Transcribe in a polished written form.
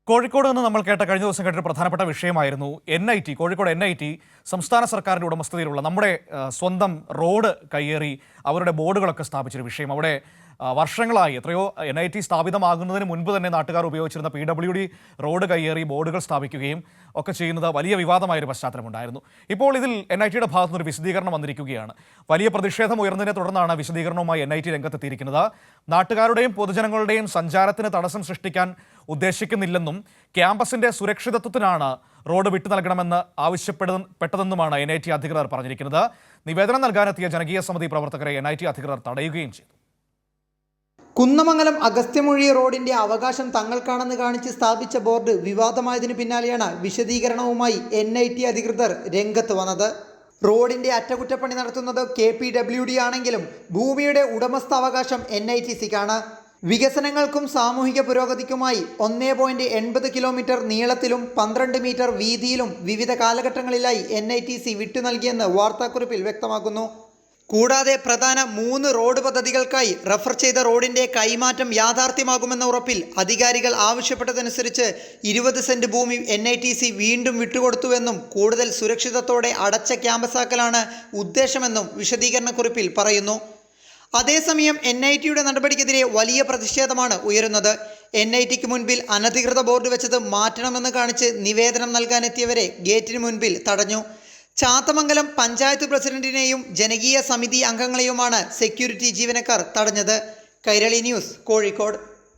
കോഴിക്കോട് നിന്ന് നമ്മൾ കേട്ട കഴിഞ്ഞ ദിവസം കേട്ടൊരു പ്രധാനപ്പെട്ട വിഷയമായിരുന്നു NIT കോഴിക്കോട് NIT സംസ്ഥാന സർക്കാരിൻ്റെ ഉടമസ്ഥതയിലുള്ള നമ്മുടെ സ്വന്തം റോഡ് കയ്യേറി അവരുടെ ബോർഡുകളൊക്കെ സ്ഥാപിച്ചൊരു വിഷയം. അവിടെ വർഷങ്ങളായി എത്രയോ NIT സ്ഥാപിതമാകുന്നതിന് മുൻപ് തന്നെ നാട്ടുകാർ ഉപയോഗിച്ചിരുന്ന PWD റോഡ് കയ്യേറി ബോർഡുകൾ സ്ഥാപിക്കുകയും ഒക്കെ ചെയ്യുന്നത് വലിയ വിവാദമായൊരു പശ്ചാത്തലമുണ്ടായിരുന്നു. ഇപ്പോൾ ഇതിൽ NITയുടെ ഭാഗത്തുനിന്നൊരു വിശദീകരണം വന്നിരിക്കുകയാണ്. വലിയ പ്രതിഷേധം ഉയർന്നതിനെ തുടർന്നാണ് വിശദീകരണവുമായി NIT രംഗത്തെത്തിയിരിക്കുന്നത്. നാട്ടുകാരുടെയും പൊതുജനങ്ങളുടെയും സഞ്ചാരത്തിന് തടസ്സം സൃഷ്ടിക്കാൻ ഉദ്ദേശിക്കുന്നില്ലെന്നും ക്യാമ്പസിന്റെ സുരക്ഷിതത്വത്തിനാണ് റോഡ് വിട്ടു നൽകണമെന്ന് ആവശ്യപ്പെട്ടതെന്നുമാണ് NIT അധികൃതർ പറഞ്ഞിരിക്കുന്നത്. നിവേദനം നൽകാനെത്തിയ ജനകീയ സമിതി പ്രവർത്തകരെ NIT അധികൃതർ തടയുകയും ചെയ്തു. കുന്നമംഗലം അഗസ്ത്യമൊഴി റോഡിന്റെ അവകാശം തങ്ങൾക്കാണെന്ന് കാണിച്ച് സ്ഥാപിച്ച ബോർഡ് വിവാദമായതിനു പിന്നാലെയാണ് വിശദീകരണവുമായി NIT അധികൃതർ രംഗത്ത് വന്നത്. റോഡിന്റെ അറ്റകുറ്റപ്പണി നടത്തുന്നത് KPWD ആണെങ്കിലും ഭൂമിയുടെ ഉടമസ്ഥാവകാശം NITCക്കാണ്. വികസനങ്ങൾക്കും സാമൂഹിക പുരോഗതിക്കുമായി 1.80 കിലോമീറ്റർ നീളത്തിലും 12 മീറ്റർ വീതിയിലും വിവിധ കാലഘട്ടങ്ങളിലായി NITC വിട്ടു നൽകിയെന്ന് വാർത്താക്കുറിപ്പിൽ വ്യക്തമാക്കുന്നു. കൂടാതെ പ്രധാന 3 റോഡ് പദ്ധതികൾക്കായി റഫർ ചെയ്ത റോഡിന്റെ കൈമാറ്റം യാഥാർത്ഥ്യമാകുമെന്ന ഉറപ്പിൽ അധികാരികൾ ആവശ്യപ്പെട്ടതനുസരിച്ച് 20 സെന്റ് ഭൂമി NITC വീണ്ടും വിട്ടുകൊടുത്തുവെന്നും കൂടുതൽ സുരക്ഷിതത്തോടെ അടച്ച ക്യാമ്പസാക്കലാണ് ഉദ്ദേശമെന്നും വിശദീകരണക്കുറിപ്പിൽ പറയുന്നു. അതേസമയം NITയുടെ നടപടിക്കെതിരെ വലിയ പ്രതിഷേധമാണ് ഉയരുന്നത്. NITക്ക് മുൻപിൽ അനധികൃത ബോർഡ് വെച്ചത് മാറ്റണമെന്ന് കാണിച്ച് നിവേദനം നൽകാനെത്തിയവരെ ഗേറ്റിന് മുൻപിൽ തടഞ്ഞു. ചാത്തമംഗലം പഞ്ചായത്ത് പ്രസിഡന്റിനെയും ജനകീയ സമിതി അംഗങ്ങളെയുമാണ് സെക്യൂരിറ്റി ജീവനക്കാർ തടഞ്ഞത്. കൈരളി ന്യൂസ്, കോഴിക്കോട്.